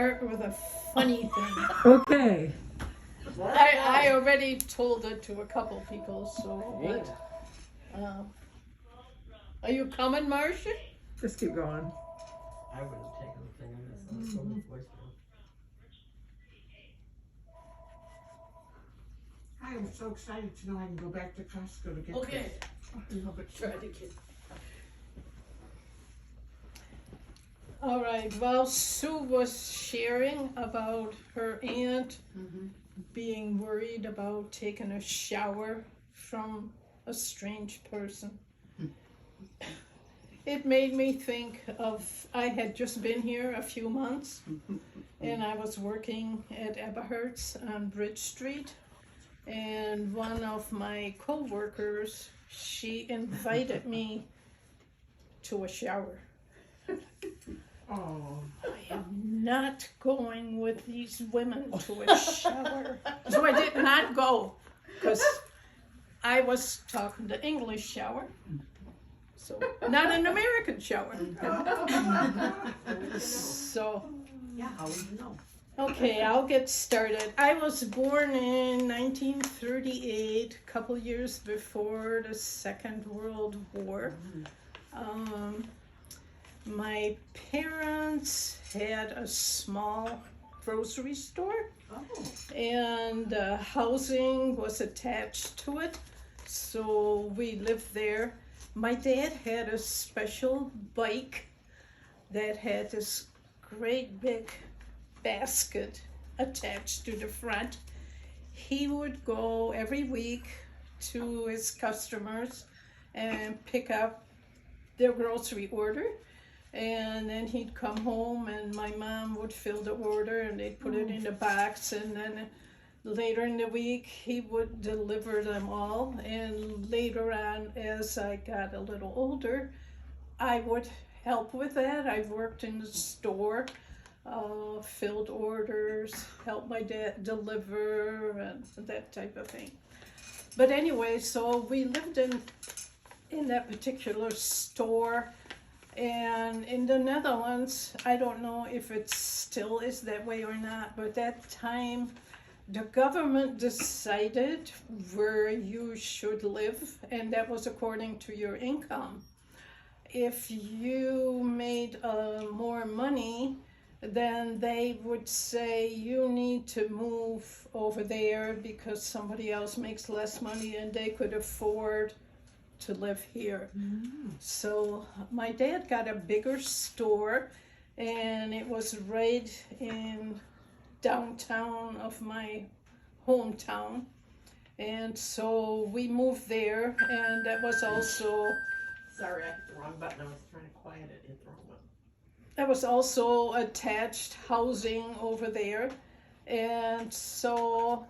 Start with a funny thing. Okay. I already told it to a couple people, so. But, are you coming, Marcia? Just keep going. I would have taken the thing on this voicemail. I am so excited to know I can go back to Costco to get Okay. this. I love it. Try to get. All right. Well, Sue was sharing about her aunt being worried about taking a shower from a strange person. It made me think of, I had just been here a few months and I was working at Eberhardt's on Bridge Street, and one of my co-workers, she invited me to a shower. Oh. I am not going with these women to a shower. So I did not go because I was talking to English shower. So not an American shower. So, Yeah, how would you know? okay, I'll get started. I was born in 1938, a couple years before the Second World War. My parents had a small grocery store, and housing was attached to it, so we lived there. My dad had a special bike that had this great big basket attached to the front. He would go every week to his customers and pick up their grocery order, and then he'd come home and my mom would fill the order and they'd put it in the box, and then later in the week he would deliver them all. And later on, as I got a little older, I would help with that. I worked in the store, filled orders, helped my dad deliver, and that type of thing. But anyway, so we lived in that particular store. And in the Netherlands, I don't know if it still is that way or not, but at that time, the government decided where you should live, and that was according to your income. If you made more money, then they would say you need to move over there because somebody else makes less money and they could afford to live here. So my dad got a bigger store, and it was right in downtown of my hometown, and so we moved there. And that was also Sorry, I hit the wrong button. I was trying to quiet it. Hit the wrong button. that was also attached housing over there. And so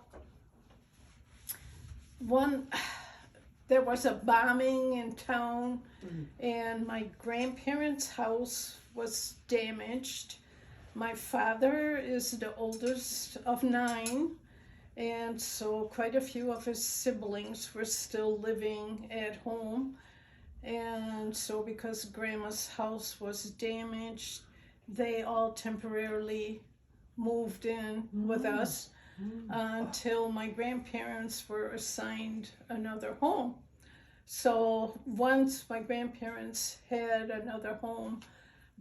there was a bombing in town, and my grandparents' house was damaged. My father is the oldest of 9, and so quite a few of his siblings were still living at home. And so because Grandma's house was damaged, they all temporarily moved in with us until my grandparents were assigned another home. So once my grandparents had another home,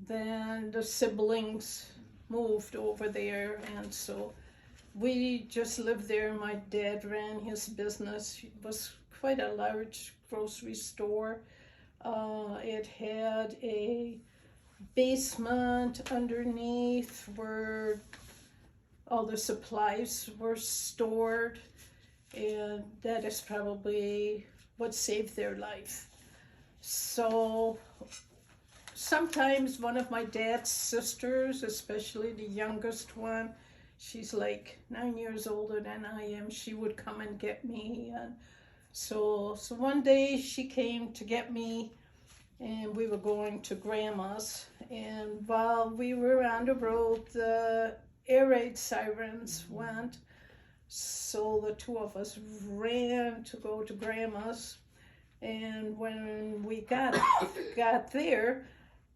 then the siblings moved over there, and so we just lived there. My dad ran his business. It was quite a large grocery store. It had a basement underneath where all the supplies were stored, and that is probably what saved their life. So sometimes one of my dad's sisters, especially the youngest one, she's like 9 years older than I am, she would come and get me. And so one day she came to get me, and we were going to Grandma's, and while we were on the road, the air raid sirens went. So the two of us ran to go to Grandma's, and when we got there,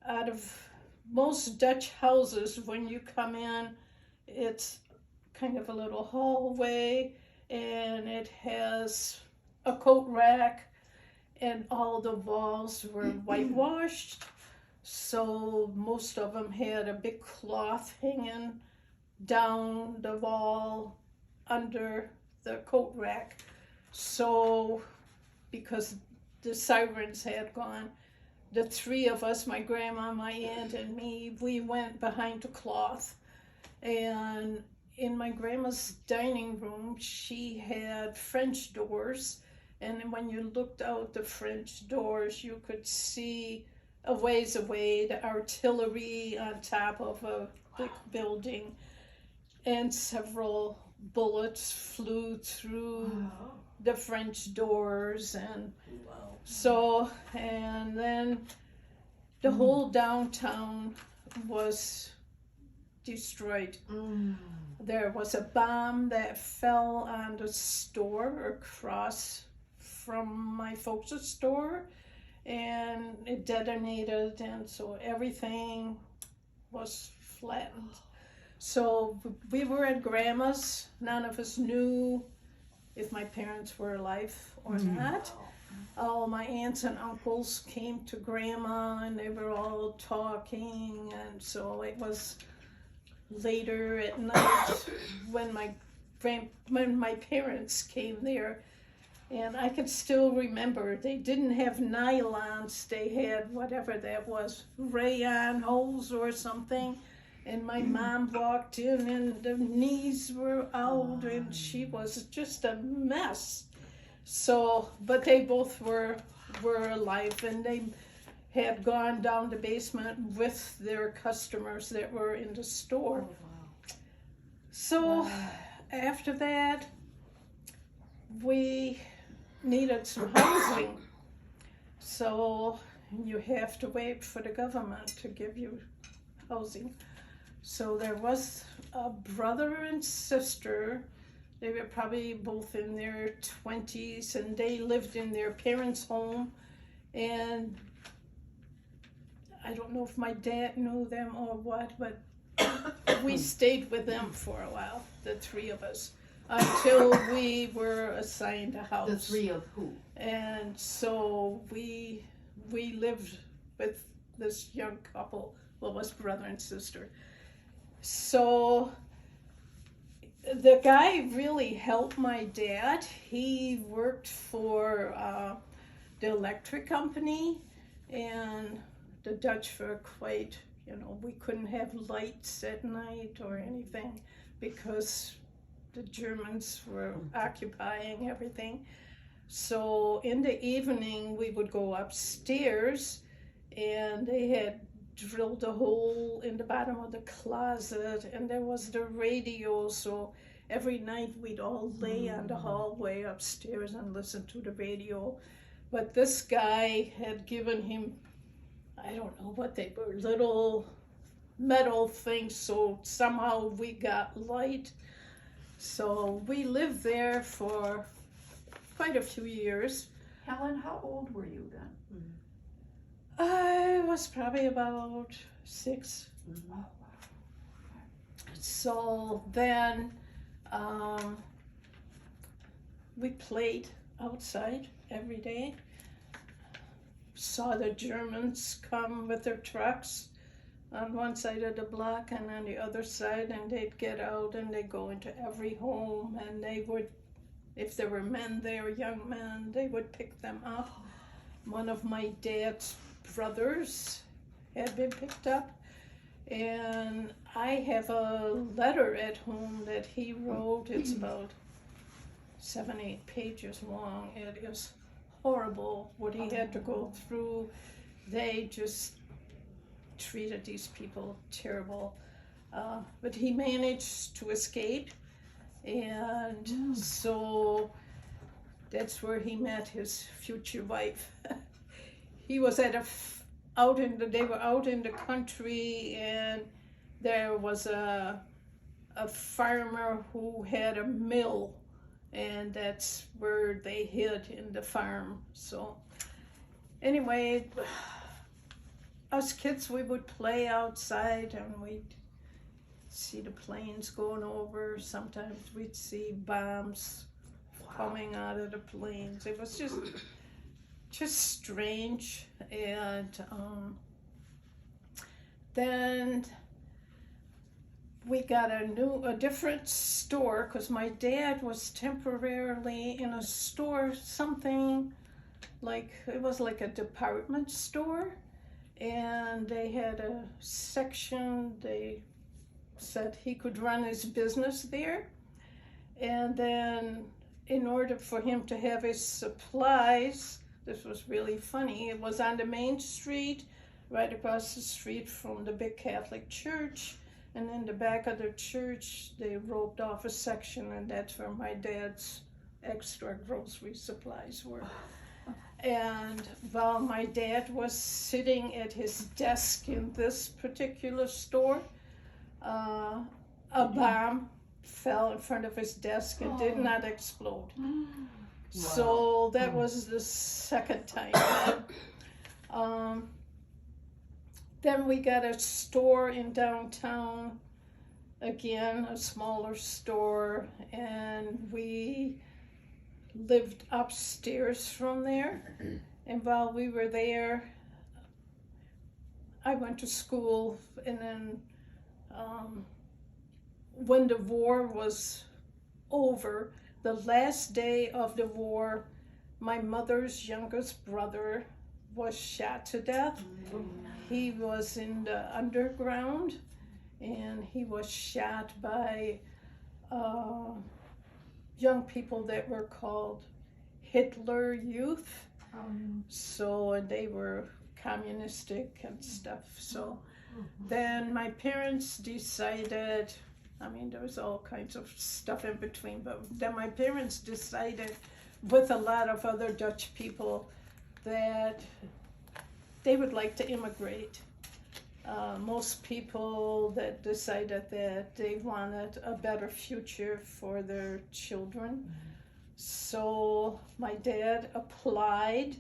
out of most Dutch houses, when you come in It's kind of a little hallway, and it has a coat rack, and all the walls were whitewashed. So most of them had a big cloth hanging down the wall under the coat rack. So because the sirens had gone, the three of us, my grandma, my aunt, and me, we went behind the cloth. And in my grandma's dining room, she had French doors. And when you looked out the French doors, you could see a ways away the artillery on top of a big building. And several bullets flew through the French doors. And so, and then the whole downtown was destroyed. There was a bomb that fell on the store across from my folks' store, and it detonated, and so everything was flattened. So we were at Grandma's. None of us knew if my parents were alive or not. All my aunts and uncles came to Grandma, and they were all talking, and so it was later at night when my parents came there, and I could still remember they didn't have nylons, they had whatever that was, rayon hose or something, and my mom walked in and the knees were out and she was just a mess. So, but they both were alive, and they had gone down the basement with their customers that were in the store. So after that, we needed some housing. So you have to wait for the government to give you housing. So there was a brother and sister. They were probably both in their 20s, and they lived in their parents' home. And I don't know if my dad knew them or what, but we stayed with them for a while, the three of us, until we were assigned a house. The three of who? And so we lived with this young couple, well, it was brother and sister. So the guy really helped my dad. He worked for the electric company, and the Dutch were quite, we couldn't have lights at night or anything because the Germans were occupying everything. So in the evening we would go upstairs, and they had drilled a hole in the bottom of the closet, and there was the radio. So every night we'd all lay on the hallway upstairs and listen to the radio. But this guy had given him, I don't know what they were, little metal things, so somehow we got light. So we lived there for quite a few years. Helen, how old were you then? I was probably about 6. So then we played outside every day. Saw the Germans come with their trucks on one side of the block and on the other side, and they'd get out and they'd go into every home, and they would, if there were men there, young men, they would pick them up. One of my dad's brothers had been picked up, and I have a letter at home that he wrote. It's about 7-8 pages long. It is horrible what he had to go through. They just treated these people terrible, but he managed to escape, and so that's where he met his future wife. He was they were out in the country, and there was a farmer who had a mill, and that's where they hid in the farm. So anyway, us kids, we would play outside, and we'd see the planes going over. Sometimes we'd see bombs coming out of the planes. It was just strange. And then we got a different store because my dad was temporarily in a store, something like, it was like a department store, and they had a section. They said he could run his business there, and then in order for him to have his supplies, this was really funny, it was on the main street, right across the street from the big Catholic church. And in the back of the church, they roped off a section, and that's where my dad's extra grocery supplies were. And while my dad was sitting at his desk in this particular store, a bomb fell in front of his desk and did not explode. So that was the second time. Then we got a store in downtown, again, a smaller store, and we lived upstairs from there. And while we were there, I went to school, and then when the war was over, the last day of the war, my mother's youngest brother was shot to death. He was in the underground, and he was shot by young people that were called Hitler Youth. So, and they were communistic and stuff. So then my parents decided, I mean, there was all kinds of stuff in between, but then my parents decided, with a lot of other Dutch people, that they would like to immigrate. Most people that decided that they wanted a better future for their children. So my dad applied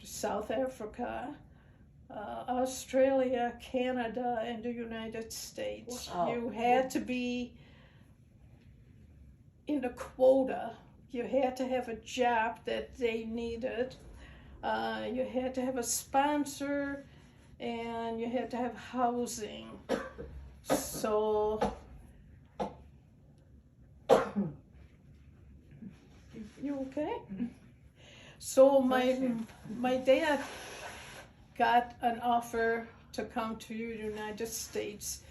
to South Africa, Australia, Canada, and the United States. Wow. You had to be in the quota. You had to have a job that they needed. You had to have a sponsor, and you had to have housing. So you okay? So my dad got an offer to come to the United States.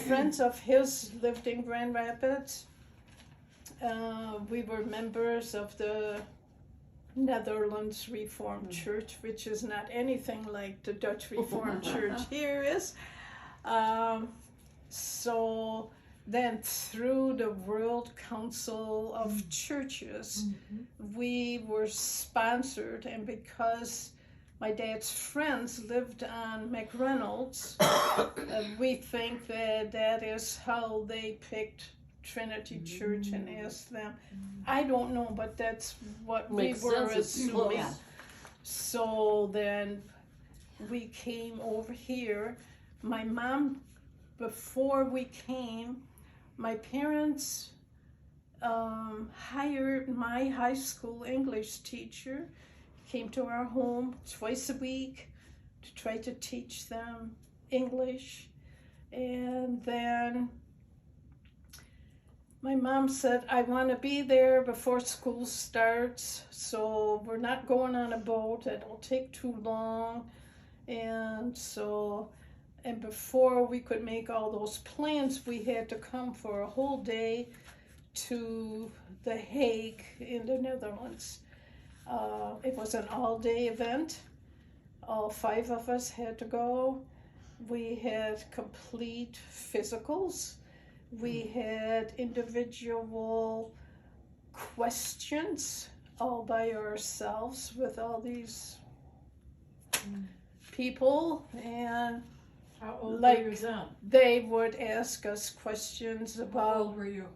Friends of his lived in Grand Rapids. We were members of the Netherlands Reformed Church, which is not anything like the Dutch Reformed Church here is. So then through the World Council of Churches, we were sponsored, and because my dad's friends lived on McReynolds, we think that that is how they picked Trinity Church and asked them. I don't know, but that's what Makes we were sense. It's assuming. close. So then we came over here. My mom, before we came, my parents hired my high school English teacher, came to our home twice a week to try to teach them English. And then my mom said, I want to be there before school starts, so we're not going on a boat. It'll take too long. And so, and before we could make all those plans, we had to come for a whole day to The Hague in the Netherlands. It was an all-day event. All 5 of us had to go. We had complete physicals. We had individual questions all by ourselves with all these people, and How old Like- were you then? they would ask us questions How about, old were you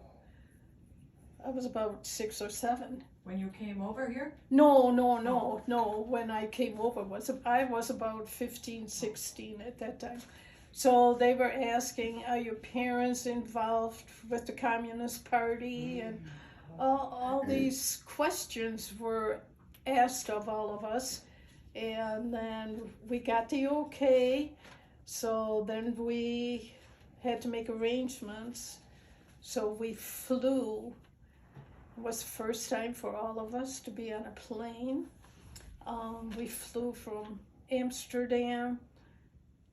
I was about 6 or 7. when you came over here? No. When I came over, I was about 15, 16 at that time. So they were asking, are your parents involved with the Communist Party? And all these questions were asked of all of us. And then we got the okay. So then we had to make arrangements. So we flew. It was the first time for all of us to be on a plane. We flew from Amsterdam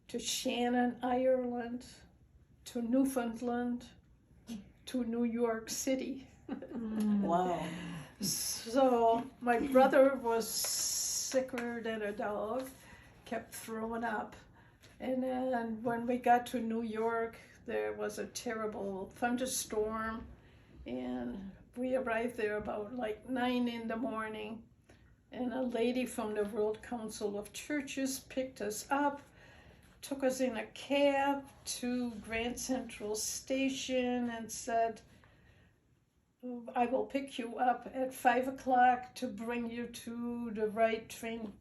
to Shannon, Ireland, to Newfoundland, to New York City. Wow. So my brother was sicker than a dog, kept throwing up. And then when we got to New York, there was a terrible thunderstorm, and we arrived there about like 9 a.m. And a lady from the World Council of Churches picked us up, took us in a cab to Grand Central Station and said, I will pick you up at 5 o'clock to bring you to the right train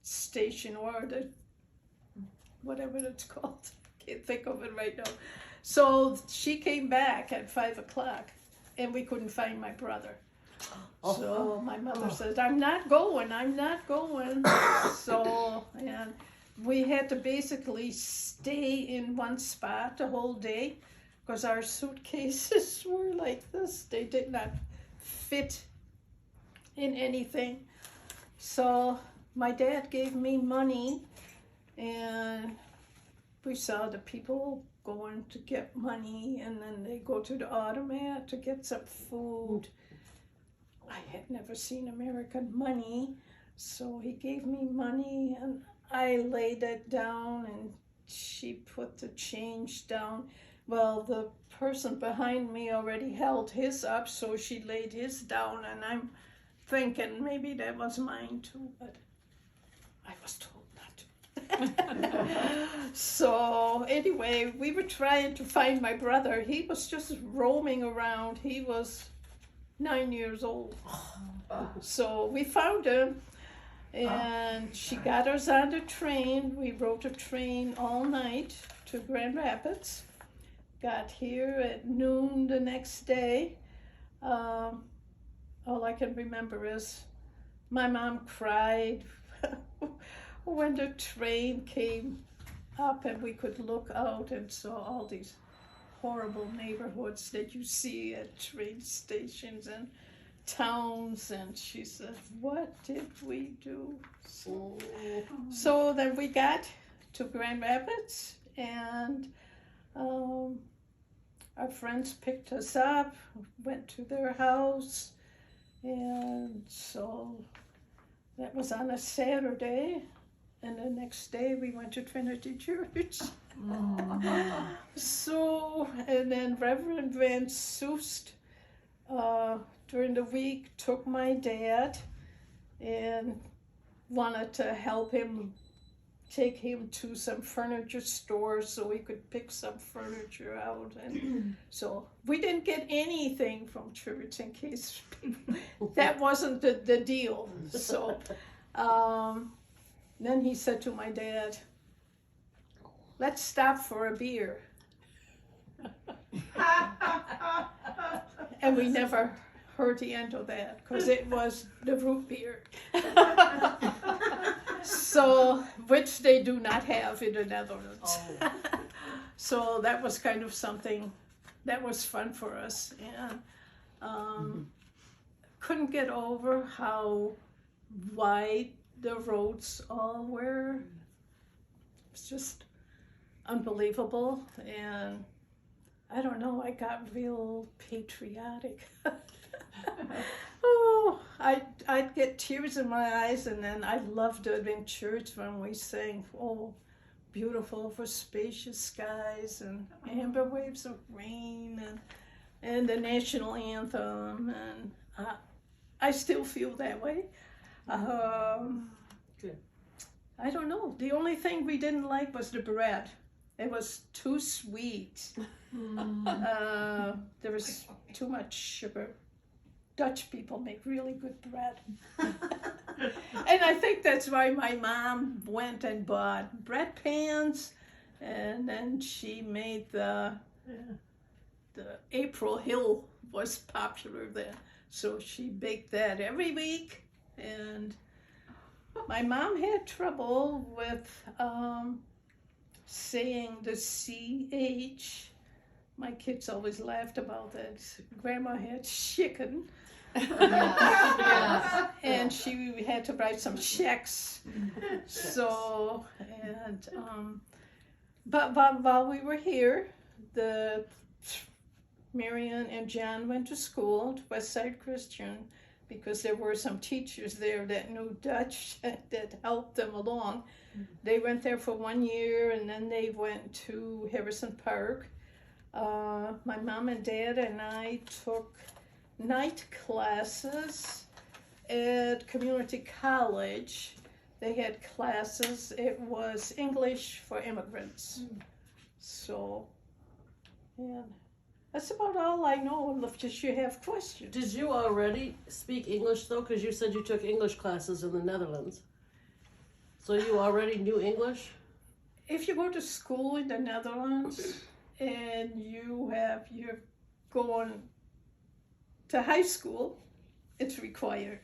station, or the whatever it's called. Can't think of it right now. So she came back at 5 o'clock and we couldn't find my brother. So my mother says, I'm not going. So, and we had to basically stay in one spot the whole day because our suitcases were like this. They did not fit in anything. So my dad gave me money, and we saw the people going to get money, and then they go to the automat to get some food. I had never seen American money, so he gave me money, and I laid it down, and she put the change down. Well, the person behind me already held his up, so she laid his down, and I'm thinking maybe that was mine too, but I was told not to. So anyway, we were trying to find my brother. He was just roaming around. He was 9 years old. So we found him, and she got us on the train. We rode the train all night to Grand Rapids. Got here at noon the next day. All I can remember is my mom cried when the train came up and we could look out and saw all these horrible neighborhoods that you see at train stations and towns, and she said, what did we do? So then we got to Grand Rapids, and our friends picked us up, went to their house, and so that was on a Saturday, and the next day we went to Trinity Church. So, and then Reverend Van Soest during the week took my dad and wanted to help him, take him to some furniture stores so we could pick some furniture out. And so we didn't get anything from church, in case that wasn't the deal. So then he said to my dad, let's stop for a beer. And we never heard the end of that because it was the root beer. So, which they do not have in the Netherlands. So that was kind of something that was fun for us. And couldn't get over how wide the roads all were. It's just unbelievable. And I don't know, I got real patriotic. Oh, I'd get tears in my eyes, and then I loved it in church when we sang, oh, beautiful for spacious skies, and amber waves of rain, and the national anthem, and I still feel that way. Good. I don't know, the only thing we didn't like was the bread. It was too sweet. There was too much sugar. Dutch people make really good bread. And I think that's why my mom went and bought bread pans, and then she made the April Hill was popular then, so she baked that every week. And my mom had trouble with saying the CH. My kids always laughed about that. Grandma had chicken. And she had to write some checks. So, and, but while we were here, Marion and John went to school, to Westside Christian, because there were some teachers there that knew Dutch that helped them along. They went there for 1 year, and then they went to Harrison Park. My mom and dad and I took night classes at community college. They had classes. It was English for immigrants. So, yeah, that's about all I know, unless you have questions. Did you already speak English though? Because you said you took English classes in the Netherlands. So you already knew English? If you go to school in the Netherlands and you're going to high school, it's required.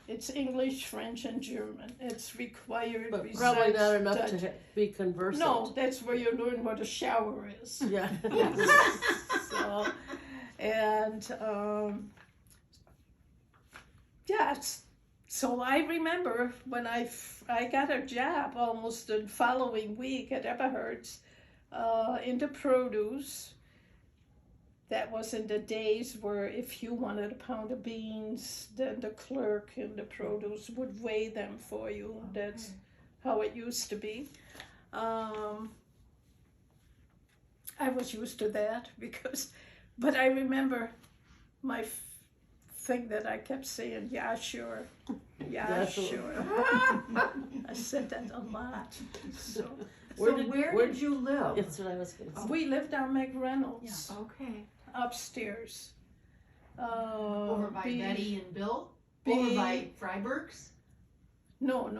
It's English, French, and German. It's required. But besides probably not enough Dutch. to be conversant. No, that's where you learn what a shower is. Yeah. So, and so I remember when I got a job almost the following week at Eberhard's in the produce. That was in the days where if you wanted a pound of beans, then the clerk in the produce would weigh them for you. Okay. That's how it used to be. I was used to that but I remember my thing that I kept saying, yeah, sure. Yeah, sure. I said that a lot. So Where did you live? That's what I was going to say. we lived on McReynolds. Okay. Upstairs. Over by Betty and Bill? B- Over by Freiberg's? No,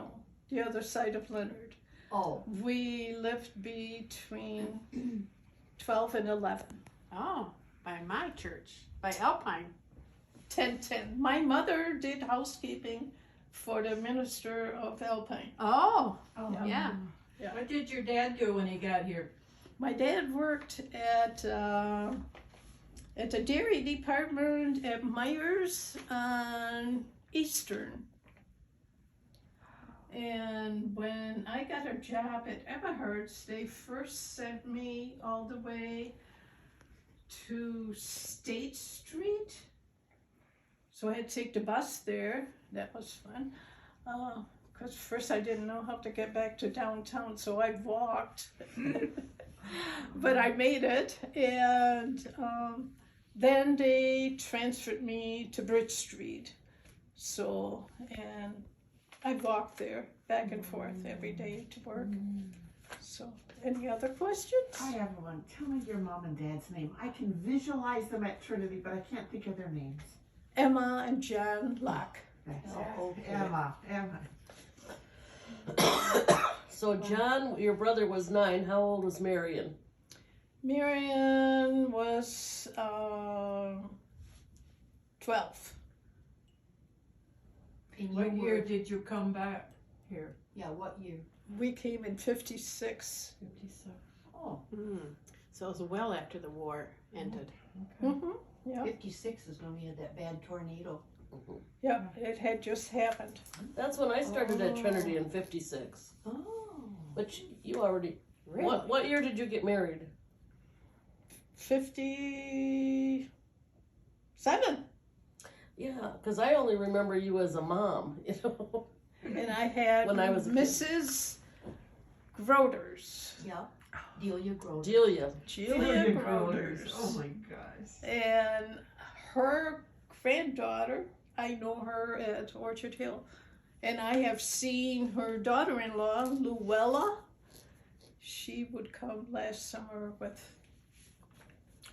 the other side of Leonard. Oh. We lived between 12 and 11. Oh, by my church, by Alpine. 10. My mother did housekeeping for the minister of Alpine. Oh, Yeah. yeah. What did your dad do when he got here? My dad worked at the dairy department at Myers on Eastern. And when I got a job at Eberhard's, they first sent me all the way to State Street. So I had to take the bus there. That was fun. Because first I didn't know how to get back to downtown, so I walked. But I made it. And then they transferred me to Bridge Street. So, and I walked there back and forth every day to work. So, any other questions? I have one. Tell me your mom and dad's name. I can visualize them at Trinity, but I can't think of their names. Emma and John Locke. That's Oh, it. okay. Emma. So John, your brother, was 9. How old was Marion? Marion was 12. And you What year were, did you come back here? yeah, what year? We came in 56. 57. Oh, So it was well after the war ended. Mm-hmm. Yeah. 56 is when we had that bad tornado. Yeah, it had just happened. That's when I started at Trinity in 56. Oh. But you already... Really? What year did you get married? 57. Yeah, because I only remember you as a mom, you know. And I had When I was a kid. Mrs. Groders. Yeah. Delia Grover. Delia. Julia Groders. Oh my gosh. And her granddaughter, I know her at Orchard Hill. And I have seen her daughter-in-law, Luella. She would come last summer with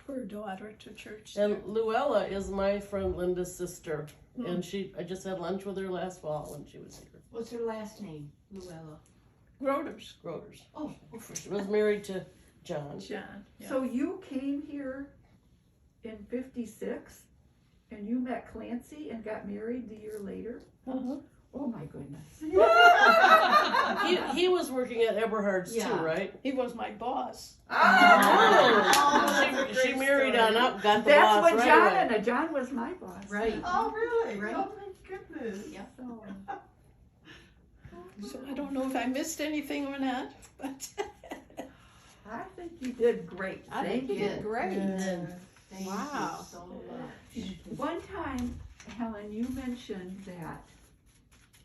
her daughter to church. And Luella is my friend Linda's sister. Hmm. And I just had lunch with her last fall when she was here. What's her last name? Luella. Groders. Groders. Oh, She was married to John. John. Yeah. So you came here in '56, and you met Clancy and got married the year later? Uh-huh. Oh my goodness. He was working at Eberhard's too, Yeah. right? He was my boss. She married on up, got the That's boss what right John away. and John was my boss. right. Oh, really? Right. Oh, my goodness. Yep. So, So I don't know if I missed anything or not, but I think you did great. I Thank think you you. did great. Thank Wow. you so much. One time, Helen, you mentioned that,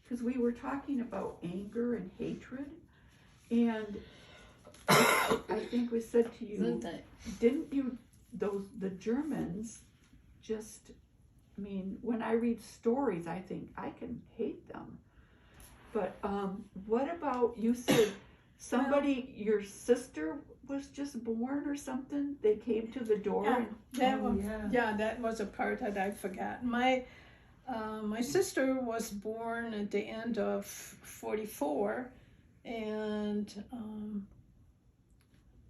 because we were talking about anger and hatred, and I think we said to you, didn't you, the Germans just, I mean, when I read stories, I think I can hate them. But what about, you said somebody, your sister was just born or something? They came to the door Yeah. and That Oh, was, yeah. yeah, that was a part that I forgot. My sister was born at the end of 44, and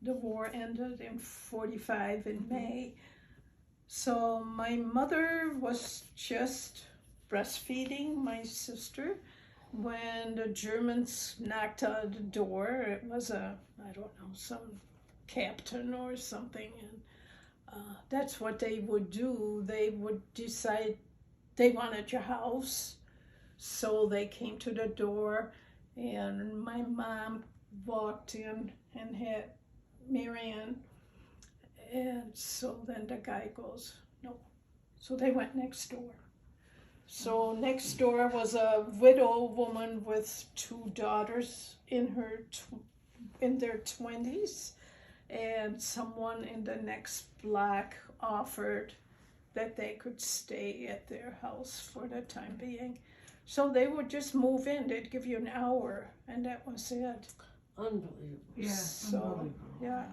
the war ended in 45 in May. So my mother was just breastfeeding my sister when the Germans knocked on the door. It was I don't know, some captain or something, and that's what they would do. They would decide they wanted your house, so they came to the door, and my mom walked in and had Marianne, and so then the guy goes, no. So they went next door. So next door was a widow woman with 2 daughters in their 20s, and someone in the next block offered that they could stay at their house for the time being. So they would just move in. They'd give you an hour, and that was it. Unbelievable. Yeah, So, unbelievable. yeah.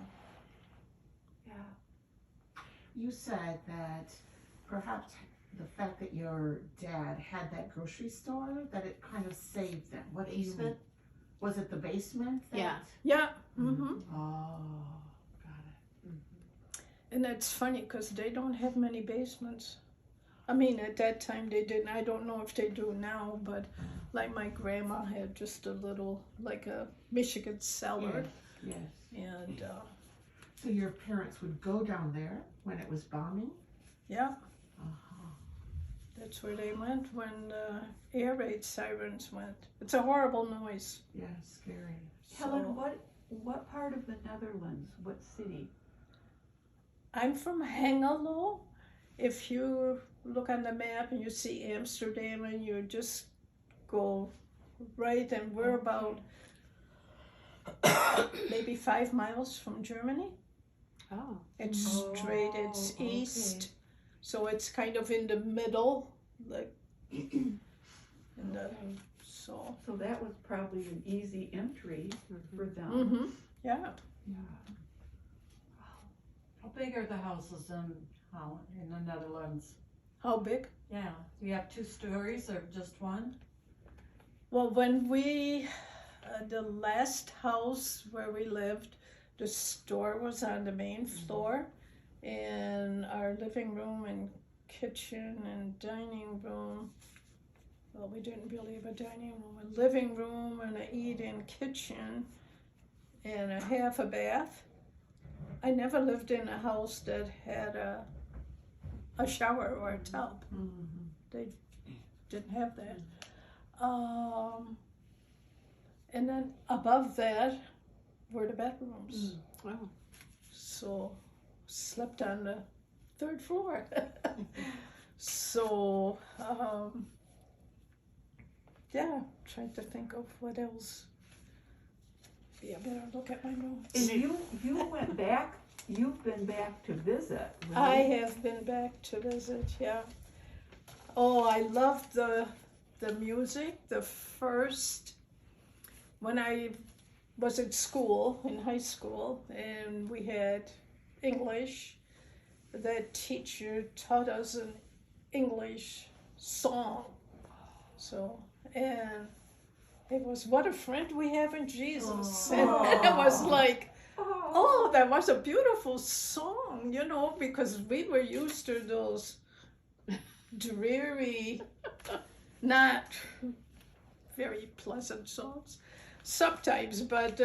You said that perhaps the fact that your dad had that grocery store, that it kind of saved them. What do you mean? Basement? Was it the basement? Yeah. Yeah. Mm-hmm. Oh, got it. And that's funny because they don't have many basements. I mean, at that time they didn't. I don't know if they do now, but like my grandma had just a little, like a Michigan cellar. Yes. And So your parents would go down there when it was bombing? yeah, Uh-huh. that's where they went when the air raid sirens went. It's a horrible noise. Yeah, scary. Helen, So, what part of the Netherlands, what city? I'm from Hengelo. If you look on the map and you see Amsterdam and you just go right, and we're about maybe 5 miles from Germany. Oh. It's straight, it's okay. east, so it's kind of in the middle, like, in the, so. So that was probably an easy entry for them. Mm-hmm, yeah. How big are the houses in Holland, in the Netherlands? How big? Yeah, do you have 2 stories or just one? Well, when we, the last house where we lived, the store was on the main floor, and our living room and kitchen and dining room, well, we didn't really have a dining room, a living room and a eat-in kitchen and a half a bath. I never lived in a house that had a shower or a tub. They didn't have that. And then above that were the bedrooms. Wow. So slept on the 3rd floor. So yeah, trying to think of what else. Yeah, better look at my notes. And you went back, you've been back to visit, right? I have been back to visit, yeah. Oh, I loved the music. The first, when I was at school, in high school, and we had English, that teacher taught us an English song. So, and it was "What a Friend We Have in Jesus," and it was like, oh, that was a beautiful song, you know, because we were used to those dreary, not very pleasant songs sometimes, but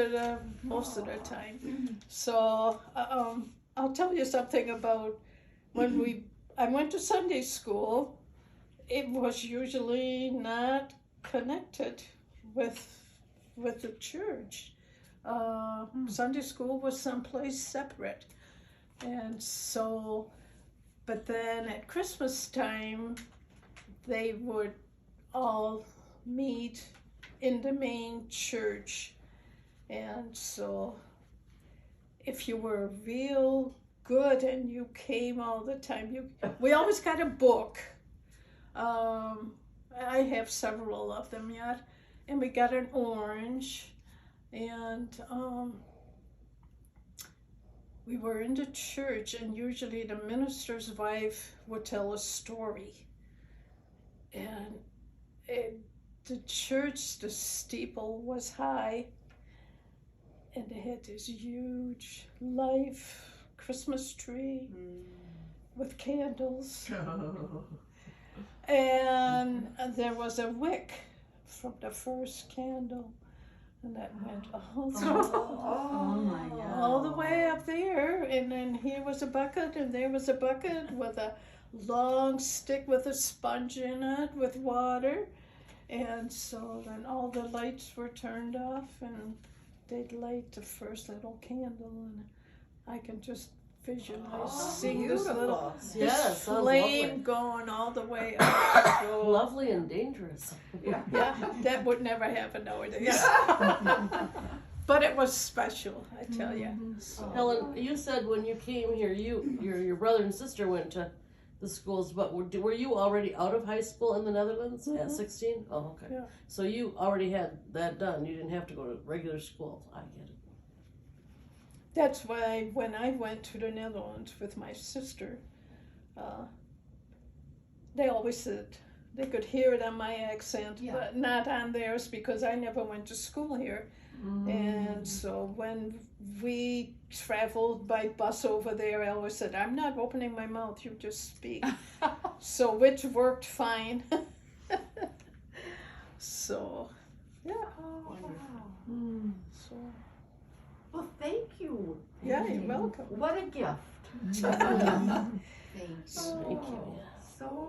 most of the time. So I'll tell you something about when I went to Sunday school. It was usually not connected with the church. Sunday school was someplace separate, and so. But then at Christmas time, they would all meet in the main church. And so if you were real good and you came all the time, we always got a book. I have several of them yet. And we got an orange. And we were in the church, and usually the minister's wife would tell a story. And the church, the steeple was high, and they had this huge live Christmas tree with candles. And there was a wick from the first candle. And that went all the way up there, and then here was a bucket, and there was a bucket with a long stick with a sponge in it with water, and so then all the lights were turned off, and they'd light the first little candle, and I can just visualize seeing this little flame going all the way up. So, lovely and dangerous. yeah, that would never happen nowadays. But it was special, I tell you. So, Helen, you said when you came here, your brother and sister went to the schools, but were you already out of high school in the Netherlands at 16? Oh, okay. Yeah. So you already had that done. You didn't have to go to regular school. I get it. that's why when I went to the Netherlands with my sister, they always said they could hear it on my accent, but not on theirs, because I never went to school here. And so when we traveled by bus over there, I always said, I'm not opening my mouth, you just speak. So which worked fine. So, yeah. So, Well, thank you. yeah, you're welcome. What a gift. Thanks. Thank you. So